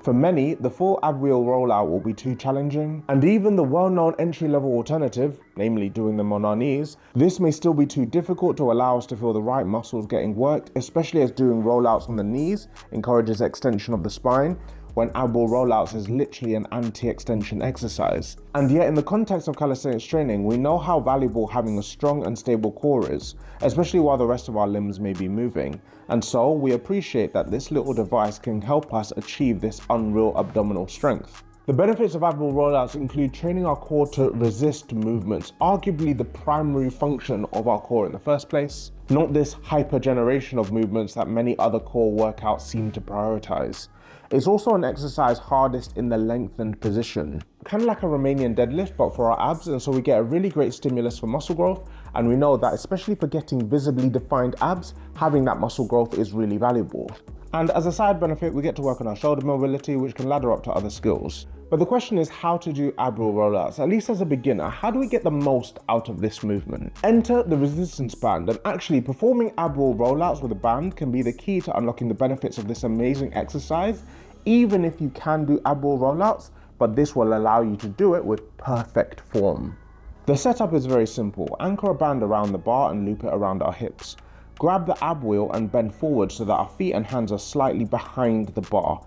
For many, the full ab wheel rollout will be too challenging, and even the well-known entry-level alternative, namely doing them on our knees, this may still be too difficult to allow us to feel the right muscles getting worked, especially as doing rollouts on the knees encourages extension of the spine, when ab wheel rollouts is literally an anti-extension exercise. And yet in the context of calisthenics training, we know how valuable having a strong and stable core is, especially while the rest of our limbs may be moving. And so we appreciate that this little device can help us achieve this unreal abdominal strength. The benefits of ab wheel rollouts include training our core to resist movements, arguably the primary function of our core in the first place, not this hyper-generation of movements that many other core workouts seem to prioritize. It's also an exercise hardest in the lengthened position, kind of like a Romanian deadlift but for our abs, and so we get a really great stimulus for muscle growth, and we know that especially for getting visibly defined abs, having that muscle growth is really valuable. And as a side benefit, we get to work on our shoulder mobility, which can ladder up to other skills. But the question is how to do ab wheel rollouts. At least as a beginner, how do we get the most out of this movement? Enter the resistance band, and actually performing ab wheel rollouts with a band can be the key to unlocking the benefits of this amazing exercise, even if you can do ab wheel rollouts, but this will allow you to do it with perfect form. The setup is very simple. Anchor a band around the bar and loop it around our hips. Grab the ab wheel and bend forward so that our feet and hands are slightly behind the bar.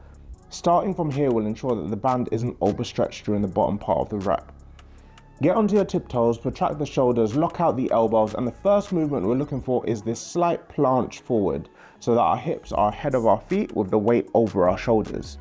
Starting from here will ensure that the band isn't overstretched during the bottom part of the rep. Get onto your tiptoes, protract the shoulders, lock out the elbows, and the first movement we're looking for is this slight planche forward so that our hips are ahead of our feet with the weight over our shoulders.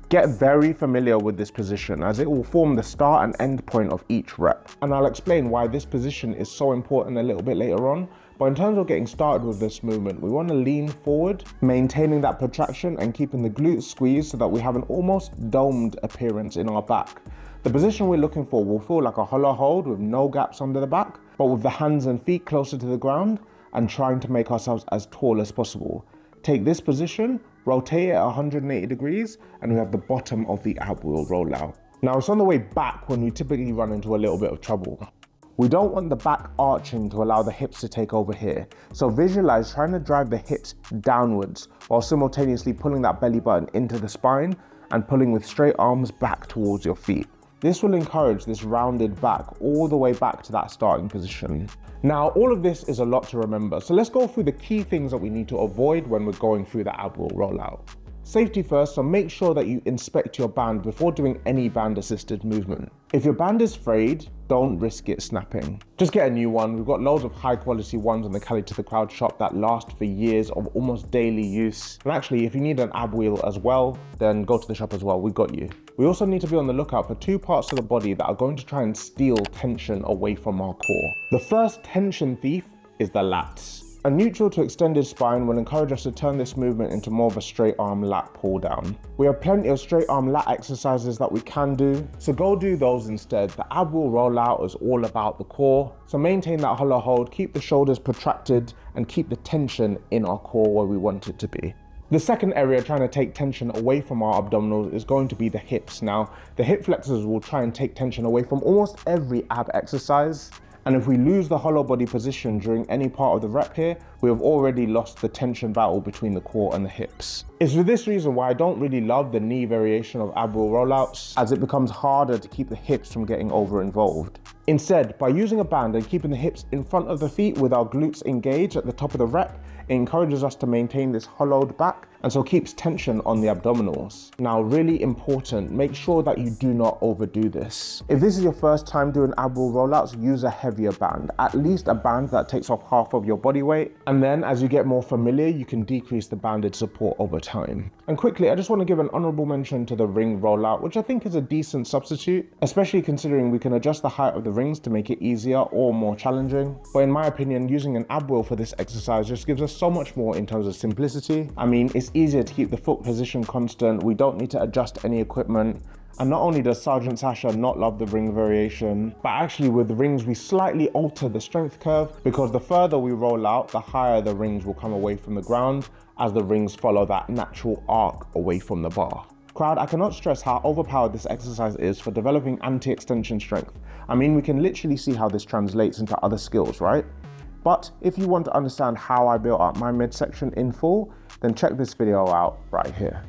Get very familiar with this position as it will form the start and end point of each rep. And I'll explain why this position is so important a little bit later on. But in terms of getting started with this movement, we want to lean forward, maintaining that protraction and keeping the glutes squeezed so that we have an almost domed appearance in our back. The position we're looking for will feel like a hollow hold with no gaps under the back, but with the hands and feet closer to the ground and trying to make ourselves as tall as possible. Take this position, rotate it at 180 degrees, and we have the bottom of the ab wheel rollout. Now it's on the way back when we typically run into a little bit of trouble. We don't want the back arching to allow the hips to take over here. So visualize trying to drive the hips downwards while simultaneously pulling that belly button into the spine and pulling with straight arms back towards your feet. This will encourage this rounded back all the way back to that starting position. Now, all of this is a lot to remember, so let's go through the key things that we need to avoid when we're going through the ab wheel rollout. Safety first, so make sure that you inspect your band before doing any band assisted movement. If your band is frayed, don't risk it snapping. Just get a new one. We've got loads of high quality ones on the Cali To The Crowd shop that last for years of almost daily use. And actually, if you need an ab wheel as well, then go to the shop as well, we got you. We also need to be on the lookout for two parts of the body that are going to try and steal tension away from our core. The first tension thief is the lats. A neutral to extended spine will encourage us to turn this movement into more of a straight arm lat pull down. We have plenty of straight arm lat exercises that we can do, so go do those instead. The ab wheel rollout is all about the core, so maintain that hollow hold, keep the shoulders protracted, and keep the tension in our core where we want it to be. The second area trying to take tension away from our abdominals is going to be the hips. Now, the hip flexors will try and take tension away from almost every ab exercise. And if we lose the hollow body position during any part of the rep here, we have already lost the tension battle between the core and the hips. It's for this reason why I don't really love the knee variation of ab wheel rollouts, as it becomes harder to keep the hips from getting over involved. Instead, by using a band and keeping the hips in front of the feet with our glutes engaged at the top of the rep, it encourages us to maintain this hollowed back and so keeps tension on the abdominals. Now, really important, make sure that you do not overdo this. If this is your first time doing ab wheel rollouts, use a heavier band, at least a band that takes off half of your body weight. And then as you get more familiar, you can decrease the banded support over time. And quickly, I just want to give an honorable mention to the ring rollout, which I think is a decent substitute, especially considering we can adjust the height of the rings to make it easier or more challenging. But in my opinion, using an ab wheel for this exercise just gives us so much more in terms of simplicity. I mean, it's easier to keep the foot position constant. We don't need to adjust any equipment. And not only does Sergeant Sasha not love the ring variation, but actually with the rings, we slightly alter the strength curve because the further we roll out, the higher the rings will come away from the ground as the rings follow that natural arc away from the bar. Crowd, I cannot stress how overpowered this exercise is for developing anti-extension strength. I mean, we can literally see how this translates into other skills, right? But if you want to understand how I built up my midsection in full, then check this video out right here.